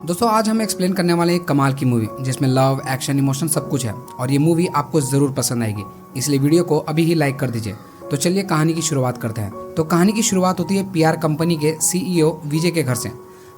दोस्तों आज हम एक्सप्लेन करने वाले हैं एक कमाल की मूवी जिसमें लव एक्शन इमोशन सब कुछ है और ये मूवी आपको जरूर पसंद आएगी, इसलिए वीडियो को अभी ही लाइक कर दीजिए। तो चलिए कहानी की शुरुआत करते हैं। तो कहानी की शुरुआत होती है पीआर कंपनी के सीईओ विजय के घर से,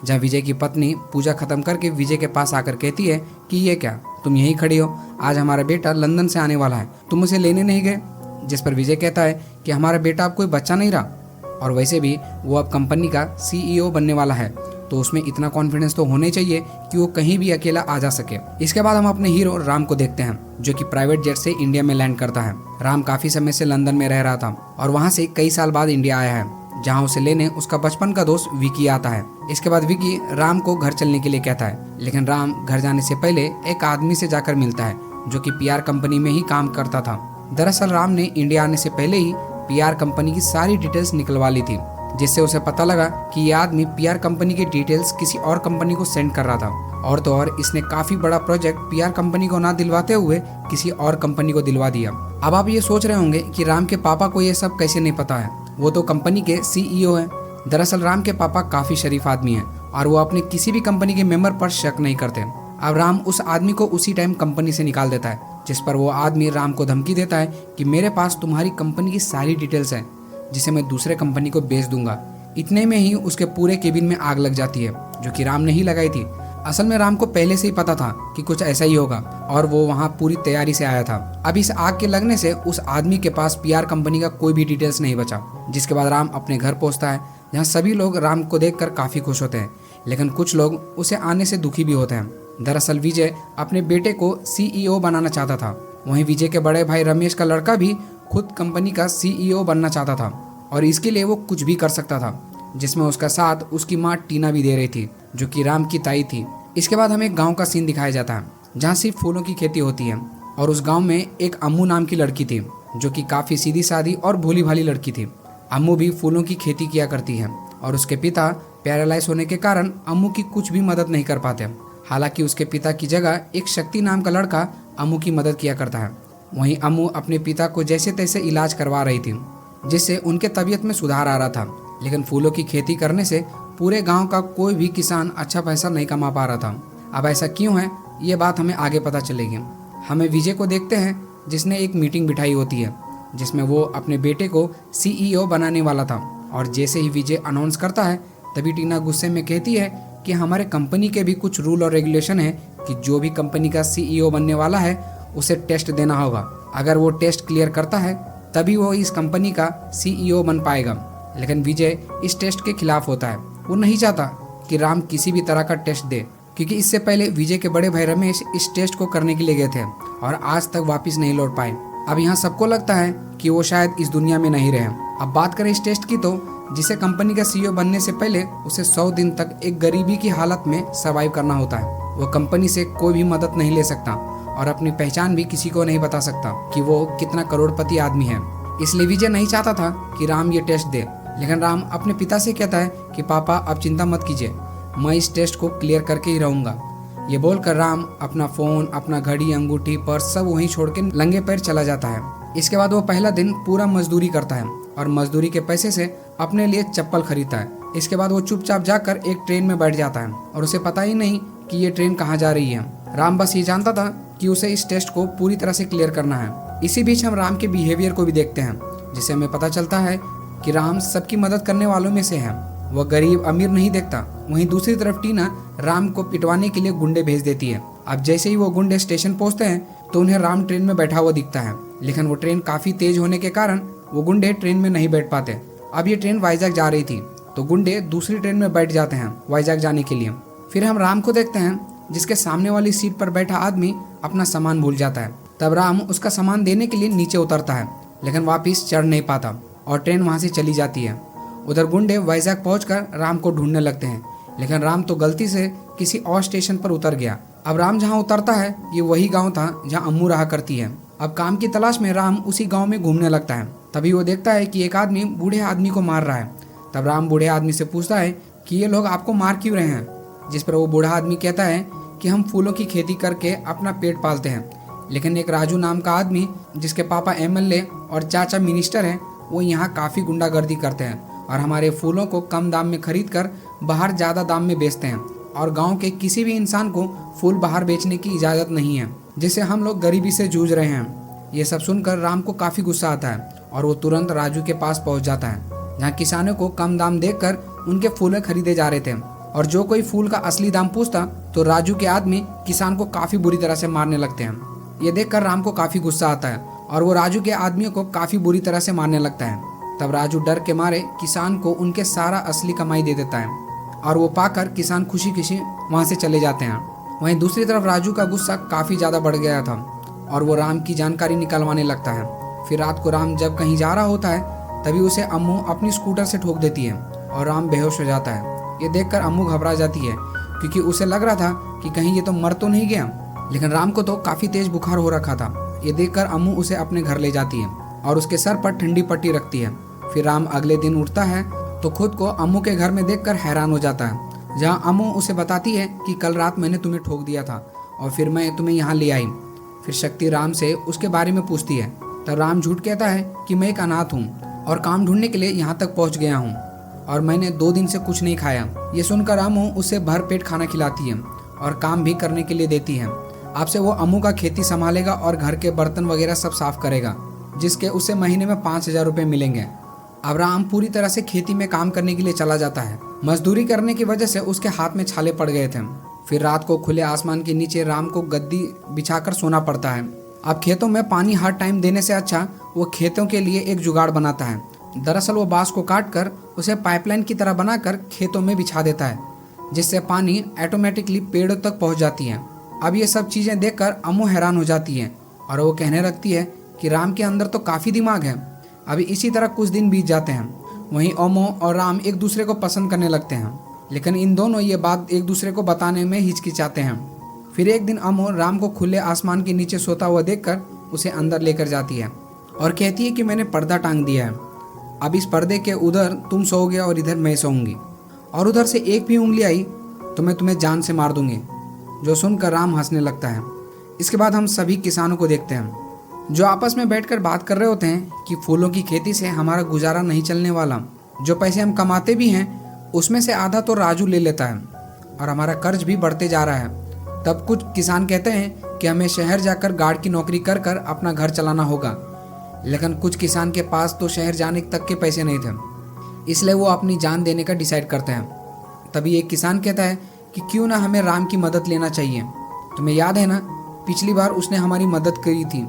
जहाँ विजय की पत्नी पूजा खत्म करके विजय के पास आकर कहती है कि ये क्या तुम यहीं खड़ी हो, आज हमारा बेटा लंदन से आने वाला है, तुम उसे लेने नहीं गए। जिस पर विजय कहता है कि हमारा बेटा अब कोई बच्चा नहीं रहा और वैसे भी वो अब कंपनी का सीईओ बनने वाला है, तो उसमें इतना कॉन्फिडेंस तो होने चाहिए कि वो कहीं भी अकेला आ जा सके। इसके बाद हम अपने हीरो राम को देखते हैं जो कि प्राइवेट जेट से इंडिया में लैंड करता है। राम काफी समय से लंदन में रह रहा था और वहां से कई साल बाद इंडिया आया है, जहां उसे लेने उसका बचपन का दोस्त विकी आता है। इसके बाद विकी राम को घर चलने के लिए कहता है, लेकिन राम घर जाने से पहले एक आदमी से जाकर मिलता है जो कि पीआर कंपनी में ही काम करता था। दरअसल राम ने इंडिया आने से पहले ही पीआर कंपनी की सारी डिटेल्स निकलवा ली थी, जिससे उसे पता लगा कि ये आदमी पीआर कंपनी की डिटेल्स किसी और कंपनी को सेंड कर रहा था। और तो और इसने काफी बड़ा प्रोजेक्ट पीआर कंपनी को ना दिलवाते हुए किसी और कंपनी को दिलवा दिया। अब आप ये सोच रहे होंगे कि राम के पापा को ये सब कैसे नहीं पता है, वो तो कंपनी के सीईओ है। दरअसल राम के पापा काफी शरीफ आदमी है और वो अपने किसी भी कंपनी के मेंबर पर शक नहीं करते। अब राम उस आदमी को उसी टाइम कंपनी से निकाल देता है, जिस पर वो आदमी राम को धमकी देता है कि मेरे पास तुम्हारी कंपनी की सारी डिटेल्स है जिसे मैं दूसरे कंपनी को बेच दूंगा। इतने में ही उसके पूरे केबिन में आग लग जाती है, जो कि राम ने ही लगाई थी। असल में राम को पहले से ही पता था कि कुछ ऐसा ही होगा और वो वहाँ पूरी तैयारी से आया था। अब इस आग के लगने से उस आदमी के पास पीआर कंपनी का कोई भी डिटेल्स नहीं बचा। जिसके बाद राम अपने घर पहुँचता है, जहाँ सभी लोग राम को देखकर काफी खुश होते हैं, लेकिन कुछ लोग उसे आने से दुखी भी होते हैं। दरअसल विजय अपने बेटे को सीईओ बनाना चाहता था। वहीं विजय के बड़े भाई रमेश का लड़का भी खुद कंपनी का सीईओ बनना चाहता था और इसके लिए वो कुछ भी कर सकता था, जिसमें उसका साथ उसकी माँ टीना भी दे रही थी, जो कि राम की ताई थी। इसके बाद हमें एक गांव का सीन दिखाया जाता है जहाँ सिर्फ फूलों की खेती होती है और उस गांव में एक अम्मू नाम की लड़की थी, जो कि काफ़ी सीधी सादी और भोली भाली लड़की थी। अम्मू भी फूलों की खेती किया करती है और उसके पिता पैरालाइज होने के कारण अम्मू की कुछ भी मदद नहीं कर पाते। हालांकि उसके पिता की जगह एक शक्ति नाम का लड़का अम्मू की मदद किया करता है। वहीं अम्मू अपने पिता को जैसे तैसे इलाज करवा रही थी, जिससे उनके तबीयत में सुधार आ रहा था। लेकिन फूलों की खेती करने से पूरे गांव का कोई भी किसान अच्छा पैसा नहीं कमा पा रहा था। अब ऐसा क्यों है, ये बात हमें आगे पता चलेगी। हमें विजय को देखते हैं जिसने एक मीटिंग बिठाई होती है, जिसमें वो अपने बेटे को सीईओ बनाने वाला था। और जैसे ही विजय अनाउंस करता है, तभी टीना गुस्से में कहती है कि हमारे कंपनी के भी कुछ रूल और रेगुलेशन है कि जो भी कंपनी का सीईओ बनने वाला है उसे टेस्ट देना होगा। अगर वो टेस्ट क्लियर करता है तभी वो इस कंपनी का सीईओ बन पाएगा। लेकिन विजय इस टेस्ट के खिलाफ होता है। वो नहीं चाहता कि राम किसी भी तरह का टेस्ट दे, क्योंकि इससे पहले विजय के बड़े भाई रमेश इस टेस्ट को करने के लिए गए थे और आज तक वापस नहीं लौट पाए। अब यहाँ सबको लगता है कि वो शायद इस दुनिया में नहीं रहे। अब बात करें इस टेस्ट की, तो जिसे कंपनी का सीईओ बनने से पहले उसे 100 दिन तक एक गरीबी की हालत में सर्वाइव करना होता है। वो कंपनी से कोई भी मदद नहीं ले सकता और अपनी पहचान भी किसी को नहीं बता सकता कि वो कितना करोड़पति आदमी है। इसलिए विजय नहीं चाहता था कि राम ये टेस्ट दे। लेकिन राम अपने पिता से कहता है कि पापा अब चिंता मत कीजिए, मैं इस टेस्ट को क्लियर करके ही रहूंगा। ये बोलकर राम अपना फोन, अपना घड़ी, अंगूठी, पर्स सब वहीं छोड़ के नंगे पैर चला जाता है। इसके बाद वो पहला दिन पूरा मजदूरी करता है और मजदूरी के पैसे से अपने लिए चप्पल खरीदता है। इसके बाद वो चुपचाप जाकर एक ट्रेन में बैठ जाता है और उसे पता ही नहीं कि ये ट्रेन कहाँ जा रही है। राम बस ये जानता था कि उसे इस टेस्ट को पूरी तरह से क्लियर करना है। इसी बीच हम राम के बिहेवियर को भी देखते हैं, जिससे हमें पता चलता है कि राम सबकी मदद करने वालों में से है। वह गरीब अमीर नहीं देखता। वहीं दूसरी तरफ टीना राम को पिटवाने के लिए गुंडे भेज देती है। अब जैसे ही वो गुंडे स्टेशन पहुंचते हैं तो उन्हें राम ट्रेन में बैठा हुआ दिखता है, लेकिन वो ट्रेन काफी तेज होने के कारण वो गुंडे ट्रेन में नहीं बैठ पाते। अब ये ट्रेन वाइजैक जा रही थी, तो गुंडे दूसरी ट्रेन में बैठ जाते हैं वाइजैक जाने के लिए। फिर हम राम को देखते हैं जिसके सामने वाली सीट पर बैठा आदमी अपना सामान भूल जाता है। तब राम उसका सामान देने के लिए नीचे उतरता है, लेकिन वापस चढ़ नहीं पाता और ट्रेन वहां से चली जाती है। उधर गुंडे वाइजैक पहुंचकर राम को ढूंढने लगते हैं, लेकिन राम तो गलती से किसी और स्टेशन पर उतर गया। अब राम जहां उतरता है ये वही गांव था जहां अम्मू रहा करती है। अब काम की तलाश में राम उसी गांव में घूमने लगता है। तभी वो देखता है कि एक आदमी बूढ़े आदमी को मार रहा है। तब राम बूढ़े आदमी से पूछता है कि ये लोग आपको मार क्यों रहे हैं, जिस पर वो बूढ़ा आदमी कहता है कि हम फूलों की खेती करके अपना पेट पालते हैं, लेकिन एक राजू नाम का आदमी जिसके पापा एमएलए और चाचा मिनिस्टर हैं, वो यहाँ काफ़ी गुंडागर्दी करते हैं और हमारे फूलों को कम दाम में खरीद कर बाहर ज़्यादा दाम में बेचते हैं। और गांव के किसी भी इंसान को फूल बाहर बेचने की इजाज़त नहीं है, जिससे हम लोग गरीबी से जूझ रहे हैं। ये सब सुनकर राम को काफ़ी गुस्सा आता है और वो तुरंत राजू के पास पहुंच जाता है, जहाँ किसानों को कम दाम देखकर उनके फूल खरीदे जा रहे थे। और जो कोई फूल का असली दाम पूछता तो राजू के आदमी किसान को काफ़ी बुरी तरह से मारने लगते हैं। ये देखकर राम को काफ़ी गुस्सा आता है और वो राजू के आदमियों को काफ़ी बुरी तरह से मारने लगता है। तब राजू डर के मारे किसान को उनके सारा असली कमाई दे देता है और वो पाकर किसान खुशी खुशी वहाँ से चले जाते हैं। वहीं दूसरी तरफ राजू का गुस्सा काफ़ी ज़्यादा बढ़ गया था और वो राम की जानकारी निकलवाने लगता है। फिर रात को राम जब कहीं जा रहा होता है तभी उसे अम्मू अपनी स्कूटर से ठोक देती है और राम बेहोश हो जाता है। ये देखकर अम्मू घबरा जाती है क्योंकि उसे लग रहा था कि कहीं ये तो मर तो नहीं गया, लेकिन राम को तो काफ़ी तेज बुखार हो रखा था। ये देखकर अम्मू उसे अपने घर ले जाती है और उसके सर पर ठंडी पट्टी रखती है। फिर राम अगले दिन उठता है तो खुद को अम्मू के घर में देखकर हैरान हो जाता है, जहाँ अम्मू उसे बताती है कि कल रात मैंने तुम्हें ठोक दिया था और फिर मैं तुम्हें यहाँ ले आई। फिर शक्ति राम से उसके बारे में पूछती है। तब राम झूठ कहता है कि मैं एक अनाथ हूँ और काम ढूंढने के लिए यहाँ तक पहुँच गया हूँ और मैंने 2 दिन से कुछ नहीं खाया। ये सुनकर अम्मू उसे भर पेट खाना खिलाती है और काम भी करने के लिए देती है। आपसे वो अम्मू का खेती संभालेगा और घर के बर्तन वगैरह सब साफ करेगा, जिसके उसे महीने में 5,000 रुपये मिलेंगे। अब राम पूरी तरह से खेती में काम करने के लिए चला जाता है। मजदूरी करने की वजह से उसके हाथ में छाले पड़ गए थे। फिर रात को खुले आसमान के नीचे राम को गद्दी बिछाकर सोना पड़ता है। अब खेतों में पानी हर टाइम देने से अच्छा वो खेतों के लिए एक जुगाड़ बनाता है। दरअसल वो बांस को काट कर उसे पाइपलाइन की तरह बनाकर खेतों में बिछा देता है, जिससे पानी ऑटोमेटिकली पेड़ों तक पहुंच जाती है। अब ये सब चीज़ें देखकर अम्मू हैरान हो जाती है और वो कहने लगती है कि राम के अंदर तो काफ़ी दिमाग है। अभी इसी तरह कुछ दिन बीत जाते हैं। वहीं अम्मू और राम एक दूसरे को पसंद करने लगते हैं, लेकिन इन दोनों ये बात एक दूसरे को बताने में हिचकिचाते हैं। फिर एक दिन अम्मू राम को खुले आसमान के नीचे सोता हुआ देखकर उसे अंदर लेकर जाती है और कहती है कि मैंने पर्दा टांग दिया है। अब इस पर्दे के उधर तुम सोओगे और इधर मैं सोऊंगी, और उधर से एक भी उंगली आई तो मैं तुम्हें जान से मार दूंगी। जो सुनकर राम हंसने लगता है। इसके बाद हम सभी किसानों को देखते हैं जो आपस में बैठकर बात कर रहे होते हैं कि फूलों की खेती से हमारा गुजारा नहीं चलने वाला। जो पैसे हम कमाते भी हैं उसमें से आधा तो राजू ले लेता है और हमारा कर्ज भी बढ़ते जा रहा है। तब कुछ किसान कहते हैं कि हमें शहर जाकर गार्ड की नौकरी कर कर अपना घर चलाना होगा, लेकिन कुछ किसान के पास तो शहर जाने तक के पैसे नहीं थे, इसलिए वो अपनी जान देने का डिसाइड करते हैं। तभी एक किसान कहता है कि क्यों ना हमें राम की मदद लेना चाहिए। तुम्हें याद है ना, पिछली बार उसने हमारी मदद करी थी।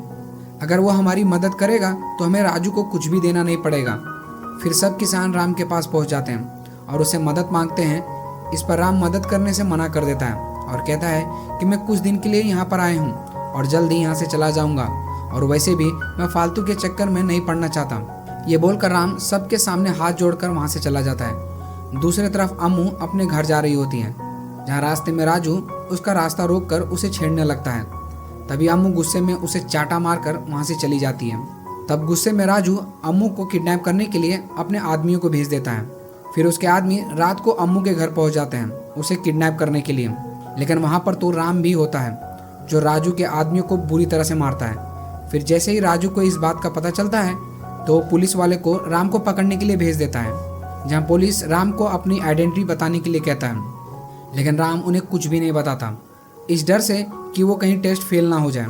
अगर वो हमारी मदद करेगा तो हमें राजू को कुछ भी देना नहीं पड़ेगा। फिर सब किसान राम के पास पहुंच जाते हैं और उससे मदद मांगते हैं। इस पर राम मदद करने से मना कर देता है और कहता है कि मैं कुछ दिन के लिए यहाँ पर आया हूँ और जल्द ही यहाँ से चला जाऊँगा, और वैसे भी मैं फालतू के चक्कर में नहीं पड़ना चाहता। ये बोलकर राम सबके सामने हाथ जोड़कर वहाँ से चला जाता है। दूसरी तरफ अम्मू अपने घर जा रही होती है, जहाँ रास्ते में राजू उसका रास्ता रोककर उसे छेड़ने लगता है। तभी अम्मू गुस्से में उसे चाटा मारकर वहाँ से चली जाती है। तब गुस्से में राजू अम्मू को किडनैप करने के लिए अपने आदमियों को भेज देता है। फिर उसके आदमी रात को अम्मू के घर पहुँच जाते हैं उसे किडनैप करने के लिए, लेकिन वहाँ पर तो राम भी होता है जो राजू के आदमियों को बुरी तरह से मारता है। फिर जैसे ही राजू को इस बात का पता चलता है तो पुलिस वाले को राम को पकड़ने के लिए भेज देता है, जहाँ पुलिस राम को अपनी आइडेंटिटी बताने के लिए कहता है, लेकिन राम उन्हें कुछ भी नहीं बताता, इस डर से कि वो कहीं टेस्ट फेल ना हो जाए।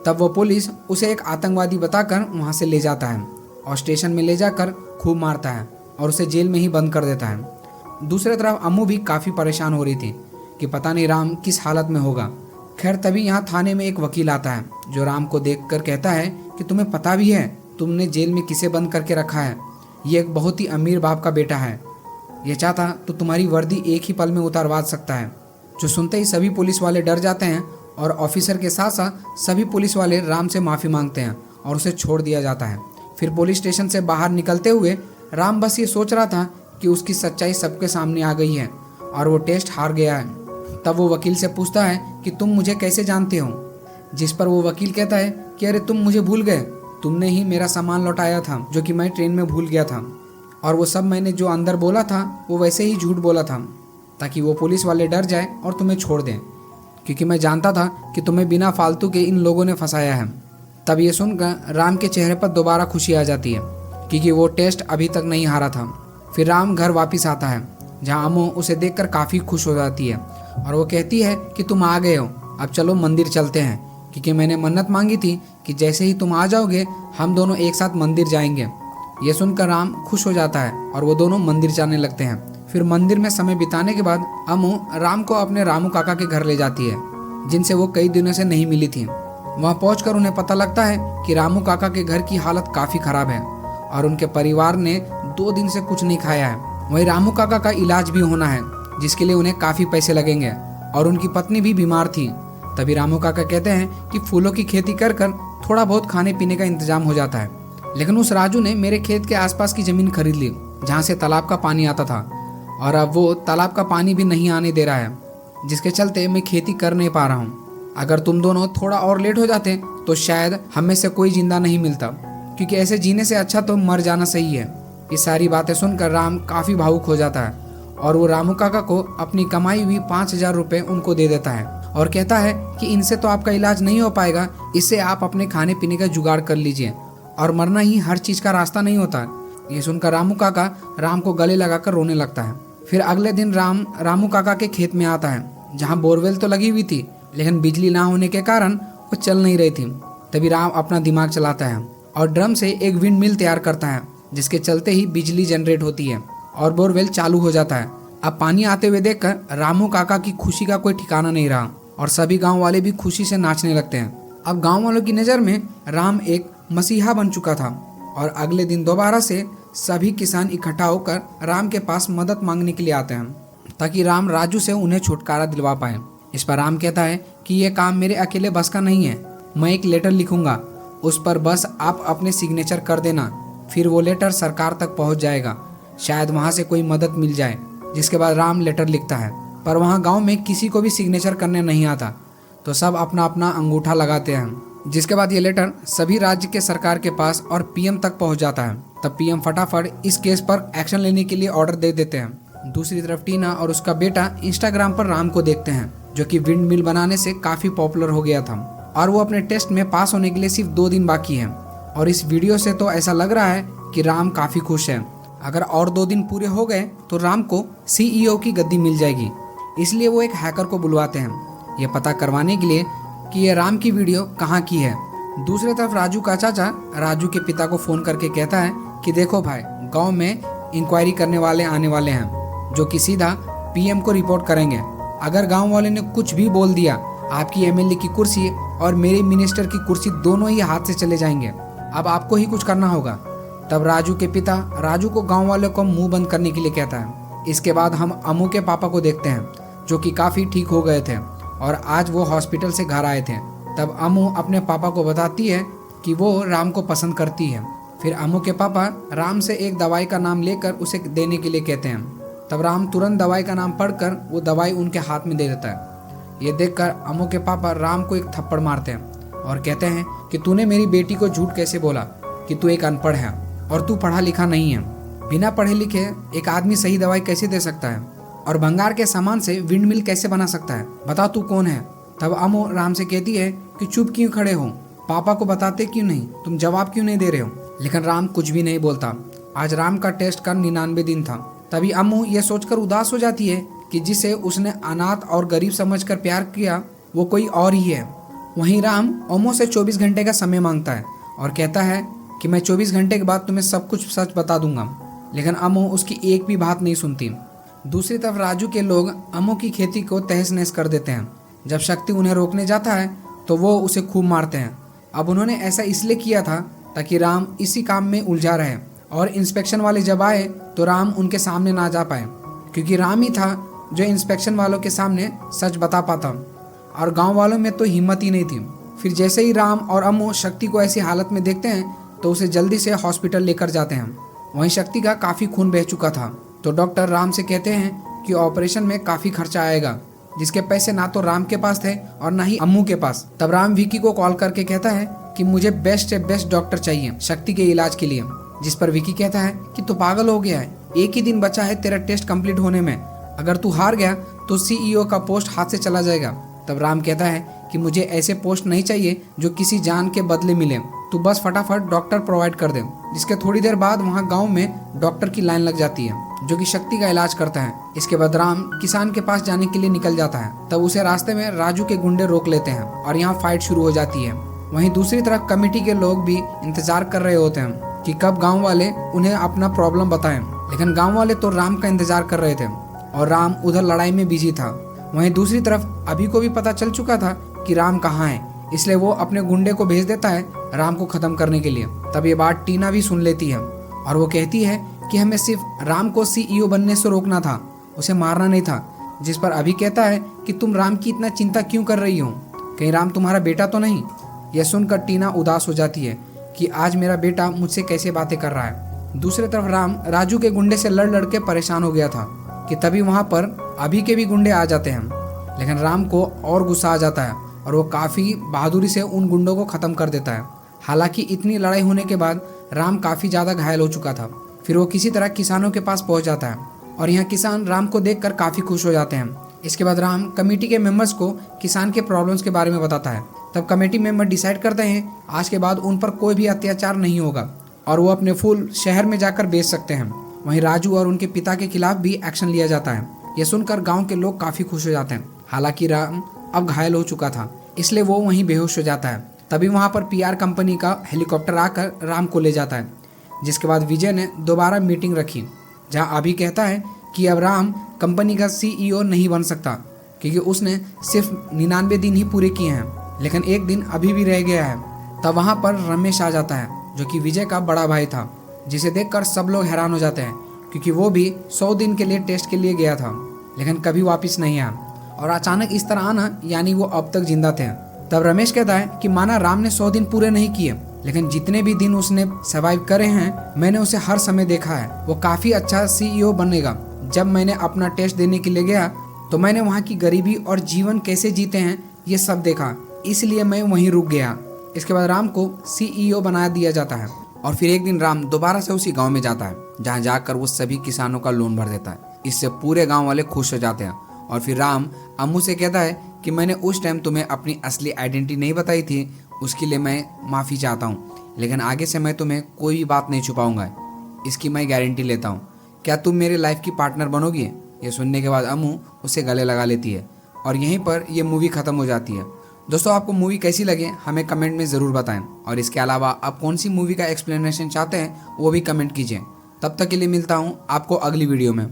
तब वो पुलिस उसे एक आतंकवादी बताकर वहाँ से ले जाता है और स्टेशन में ले जाकर खूब मारता है और उसे जेल में ही बंद कर देता है। दूसरी तरफ अम्मू भी काफ़ी परेशान हो रही थी कि पता नहीं राम किस हालत में होगा। खैर तभी यहाँ थाने में एक वकील आता है जो राम को देखकर कहता है कि तुम्हें पता भी है तुमने जेल में किसे बंद करके रखा है। ये एक बहुत ही अमीर बाप का बेटा है, ये चाहता तो तुम्हारी वर्दी एक ही पल में उतारवा सकता है। जो सुनते ही सभी पुलिस वाले डर जाते हैं और ऑफिसर के साथ साथ सभी पुलिस वाले राम से माफ़ी मांगते हैं और उसे छोड़ दिया जाता है। फिर पुलिस स्टेशन से बाहर निकलते हुए राम बस ये सोच रहा था कि उसकी सच्चाई सबके सामने आ गई है और वो टेस्ट हार गया है। तब वो वकील से पूछता है कि तुम मुझे कैसे जानते हो, जिस पर वो वकील कहता है कि अरे तुम मुझे भूल गए, तुमने ही मेरा सामान लौटाया था जो कि मैं ट्रेन में भूल गया था, और वो सब मैंने जो अंदर बोला था वो वैसे ही झूठ बोला था ताकि वो पुलिस वाले डर जाए और तुम्हें छोड़ दें, क्योंकि मैं जानता था कि तुम्हें बिना फालतू के इन लोगों ने फंसाया है। तब ये सुनकर राम के चेहरे पर दोबारा खुशी आ जाती है क्योंकि वो टेस्ट अभी तक नहीं हारा था। फिर राम घर वापस आता है जहाँ अम्मू उसे देखकर काफ़ी खुश हो जाती है और वो कहती है कि तुम आ गए हो, अब चलो मंदिर चलते हैं, क्योंकि मैंने मन्नत मांगी थी कि जैसे ही तुम आ जाओगे हम दोनों एक साथ मंदिर जाएंगे। ये सुनकर राम खुश हो जाता है और वो दोनों मंदिर जाने लगते हैं। फिर मंदिर में समय बिताने के बाद अम्मू राम को अपने रामू काका के घर ले जाती है, जिनसे वो कई दिनों से नहीं मिली थी। वहाँ पहुंचकर उन्हें पता लगता है कि रामू काका के घर की हालत काफ़ी खराब है और उनके परिवार ने 2 दिन से कुछ नहीं खाया है। वहीं रामू काका का इलाज भी होना है, जिसके लिए उन्हें काफ़ी पैसे लगेंगे और उनकी पत्नी भी बीमार थी। तभी रामू काका कहते हैं कि फूलों की खेती कर कर थोड़ा बहुत खाने पीने का इंतजाम हो जाता है, लेकिन उस राजू ने मेरे खेत के आसपास की ज़मीन खरीद ली जहाँ से तालाब का पानी आता था, और अब वो तालाब का पानी भी नहीं आने दे रहा है, जिसके चलते मैं खेती कर नहीं पा रहा हूँ। अगर तुम दोनों थोड़ा और लेट हो जाते तो शायद हम में से कोई जिंदा नहीं मिलता, क्योंकि ऐसे जीने से अच्छा तो मर जाना सही है। ये सारी बातें सुनकर राम काफ़ी भावुक हो जाता है और वो रामू काका को अपनी कमाई हुई 5,000 रुपये उनको दे देता है और कहता है कि इनसे तो आपका इलाज नहीं हो पाएगा, इससे आप अपने खाने पीने का जुगाड़ कर लीजिए, और मरना ही हर चीज़ का रास्ता नहीं होता। ये सुनकर रामू काका राम को गले लगाकर रोने लगता है। फिर अगले दिन राम रामू काका के खेत में आता है, जहाँ बोरवेल तो लगी हुई थी, लेकिन बिजली ना होने के कारण वो चल नहीं रही थी। तभी राम अपना दिमाग चलाता है और ड्रम से एक विंड मिल तैयार करता है, जिसके चलते ही बिजली जनरेट होती है और बोरवेल चालू हो जाता है। अब पानी आते हुए देखकर रामू काका की खुशी का कोई ठिकाना नहीं रहा और सभी गांव वाले भी खुशी से नाचने लगते हैं। अब गांव वालों की नज़र में राम एक मसीहा बन चुका था और अगले दिन दोबारा से सभी किसान इकट्ठा होकर राम के पास मदद मांगने के लिए आते हैं, ताकि राम राजू से उन्हें छुटकारा दिलवा पाए। इस पर राम कहता है कि यह काम मेरे अकेले बस का नहीं है, मैं एक लेटर लिखूंगा, उस पर बस आप अपने सिग्नेचर कर देना, फिर वो लेटर सरकार तक पहुंच जाएगा, शायद वहां से कोई मदद मिल जाए। जिसके बाद राम लेटर लिखता है, पर वहां गांव में किसी को भी सिग्नेचर करने नहीं आता, तो सब अपना अपना अंगूठा लगाते हैं। जिसके बाद ये लेटर सभी राज्य के सरकार के पास और पीएम तक पहुंच जाता है। तब पीएम फटाफट इस केस पर एक्शन लेने के लिए ऑर्डर दे देते हैं। दूसरी तरफ टीना और उसका बेटा इंस्टाग्राम पर राम को देखते हैं, जो कि विंड मिल बनाने से काफ़ी पॉपुलर हो गया था और वो अपने टेस्ट में पास होने के लिए सिर्फ 2 दिन बाकी हैं। और इस वीडियो से तो ऐसा लग रहा है कि राम काफ़ी खुश है। अगर और 2 दिन पूरे हो गए तो राम को CEO की गद्दी मिल जाएगी। इसलिए वो एक हैकर को बुलवाते हैं, ये पता करवाने के लिए कि ये राम की वीडियो कहाँ की है। दूसरी तरफ राजू का चाचा राजू के पिता को फ़ोन करके कहता है कि देखो भाई, गाँव में इंक्वायरी करने वाले आने वाले हैं, जो कि सीधा PM को रिपोर्ट करेंगे। अगर गांव वाले ने कुछ भी बोल दिया, आपकी MLA की कुर्सी और मेरे मिनिस्टर की कुर्सी दोनों ही हाथ से चले जाएंगे। अब आपको ही कुछ करना होगा। तब राजू के पिता राजू को गांव वालों को मुंह बंद करने के लिए कहता है। इसके बाद हम अम्मू के पापा को देखते हैं, जो कि काफ़ी ठीक हो गए थे और आज वो हॉस्पिटल से घर आए थे। तब अम्मू अपने पापा को बताती है कि वो राम को पसंद करती है। फिर अम्मू के पापा राम से एक दवाई का नाम लेकर उसे देने के लिए कहते हैं। तब राम तुरंत दवाई का नाम पढ़कर वो दवाई उनके हाथ में दे देता है। ये देखकर अम्मू के पापा राम को एक थप्पड़ मारते हैं और कहते हैं कि तूने मेरी बेटी को झूठ कैसे बोला कि तू एक अनपढ़ है और तू पढ़ा लिखा नहीं है। बिना पढ़े लिखे एक आदमी सही दवाई कैसे दे सकता है और भंगार के सामान से विंड मिल कैसे बना सकता है? बता तू कौन है? तब अम्मू राम से कहती है कि चुप क्यों खड़े हो, पापा को बताते क्यों नहीं, तुम जवाब क्यों नहीं दे रहे हो? लेकिन राम कुछ भी नहीं बोलता। आज राम का टेस्ट का 99 दिन था। तभी अम्मू ये सोचकर उदास हो जाती है कि जिसे उसने अनाथ और गरीब समझकर प्यार किया वो कोई और ही है। वहीं राम अम्मू से 24 घंटे का समय मांगता है और कहता है कि मैं 24 घंटे के बाद तुम्हें सब कुछ सच बता दूंगा। लेकिन अम्मू उसकी एक भी बात नहीं सुनती। दूसरी तरफ राजू के लोग अम्मू की खेती को तहस नहस कर देते हैं। जब शक्ति उन्हें रोकने जाता है तो वो उसे खूब मारते हैं। अब उन्होंने ऐसा इसलिए किया था ताकि राम इसी काम में उलझा रहे और इंस्पेक्शन वाले जब आए तो राम उनके सामने ना जा पाए, क्योंकि राम ही था जो इंस्पेक्शन वालों के सामने सच बता पाता और गांव वालों में तो हिम्मत ही नहीं थी। फिर जैसे ही राम और अम्मू शक्ति को ऐसी हालत में देखते हैं तो उसे जल्दी से हॉस्पिटल लेकर जाते हैं। वहीं शक्ति का काफ़ी खून बह चुका था, तो डॉक्टर राम से कहते हैं कि ऑपरेशन में काफ़ी खर्चा आएगा, जिसके पैसे ना तो राम के पास थे और ना ही अम्मू के पास। तब राम विकी को कॉल करके कहता है कि मुझे बेस्ट से बेस्ट डॉक्टर चाहिए शक्ति के इलाज के लिए। जिस पर विकी कहता है कि तू पागल हो गया है, एक ही दिन बचा है तेरा टेस्ट कंप्लीट होने में, अगर तू हार गया तो CEO का पोस्ट हाथ से चला जाएगा। तब राम कहता है कि मुझे ऐसे पोस्ट नहीं चाहिए जो किसी जान के बदले मिले, तू बस फटाफट डॉक्टर प्रोवाइड कर दे। जिसके थोड़ी देर बाद वहाँ गांव में डॉक्टर की लाइन लग जाती है जो कि शक्ति का इलाज करता है। इसके बाद राम किसान के पास जाने के लिए निकल जाता है। तब उसे रास्ते में राजू के गुंडे रोक लेते हैं और यहाँ फाइट शुरू हो जाती है। वहीं दूसरी तरफ कमेटी के लोग भी इंतजार कर रहे होते हैं कि कब गाँव वाले उन्हें अपना प्रॉब्लम बताएं। लेकिन गाँव वाले तो राम का इंतजार कर रहे थे और राम उधर लड़ाई में बिजी था। वहीं दूसरी तरफ अभी को भी पता चल चुका था कि राम कहाँ है, इसलिए वो अपने गुंडे को भेज देता है राम को खत्म करने के लिए। तब ये बात टीना भी सुन लेती है और वो कहती है कि हमें सिर्फ राम को CEO बनने से रोकना था, उसे मारना नहीं था। जिस पर अभी कहता है कि तुम राम की इतना चिंता क्यों कर रही हो, कहीं राम तुम्हारा बेटा तो नहीं। यह सुनकर टीना उदास हो जाती है कि आज मेरा बेटा मुझसे कैसे बातें कर रहा है। दूसरी तरफ राम राजू के गुंडे से लड़ लड़ के परेशान हो गया था कि तभी वहाँ पर अभी के भी गुंडे आ जाते हैं। लेकिन राम को और गुस्सा आ जाता है और वो काफ़ी बहादुरी से उन गुंडों को ख़त्म कर देता है। हालांकि इतनी लड़ाई होने के बाद राम काफ़ी ज़्यादा घायल हो चुका था। फिर वो किसी तरह किसानों के पास पहुंच जाता है और यहाँ किसान राम को देखकर काफ़ी खुश हो जाते हैं। इसके बाद राम कमेटी के मेंबर्स को किसान के प्रॉब्लम्स के बारे में बताता है। तब कमेटी मेंबर डिसाइड करते हैं आज के बाद उन पर कोई भी अत्याचार नहीं होगा और वो अपने फूल शहर में जाकर बेच सकते हैं। वहीं राजू और उनके पिता के खिलाफ भी एक्शन लिया जाता है। यह सुनकर गाँव के लोग काफ़ी खुश हो जाते हैं। हालांकि राम अब घायल हो चुका था, इसलिए वो वहीं बेहोश हो जाता है। तभी वहाँ पर PR कंपनी का हेलीकॉप्टर आकर राम को ले जाता है। जिसके बाद विजय ने दोबारा मीटिंग रखी जहाँ अभी कहता है कि अब राम कंपनी का CEO नहीं बन सकता क्योंकि उसने सिर्फ 99 दिन ही पूरे किए हैं, लेकिन एक दिन अभी भी रह गया है। तब वहाँ पर रमेश आ जाता है जो कि विजय का बड़ा भाई था, जिसे देखकर सब लोग हैरान हो जाते हैं क्योंकि वो भी 100 दिन के लिए टेस्ट के लिए गया था लेकिन कभी वापस नहीं आया और अचानक इस तरह आना यानी वो अब तक जिंदा थे। तब रमेश कहता है कि माना राम ने 100 दिन पूरे नहीं किए, लेकिन जितने भी दिन उसने सर्वाइव करे हैं मैंने उसे हर समय देखा है। वो काफ़ी अच्छा CEO बनेगा। जब मैंने अपना टेस्ट देने के लिए गया तो मैंने वहाँ की गरीबी और जीवन कैसे जीते हैं ये सब देखा, इसलिए मैं वहीं रुक गया। इसके बाद राम को CEO बना दिया जाता है और फिर एक दिन राम दोबारा से उसी गाँव में जाता है जहाँ जाकर वो सभी किसानों का लोन भर देता है। इससे पूरे गाँव वाले खुश हो जाते हैं और फिर राम अम्मू से कहता है कि मैंने उस टाइम तुम्हें अपनी असली आइडेंटिटी नहीं बताई थी, उसके लिए मैं माफ़ी चाहता हूँ, लेकिन आगे से मैं तुम्हें कोई भी बात नहीं छुपाऊंगा, इसकी मैं गारंटी लेता हूँ। क्या तुम मेरे लाइफ की पार्टनर बनोगी? ये सुनने के बाद अम्मू उसे गले लगा लेती है और यहीं पर ये मूवी ख़त्म हो जाती है। दोस्तों आपको मूवी कैसी लगे हमें कमेंट में ज़रूर बताएं और इसके अलावा आप कौन सी मूवी का एक्सप्लेनेशन चाहते हैं वो भी कमेंट कीजिए। तब तक के लिए मिलता हूँ आपको अगली वीडियो में।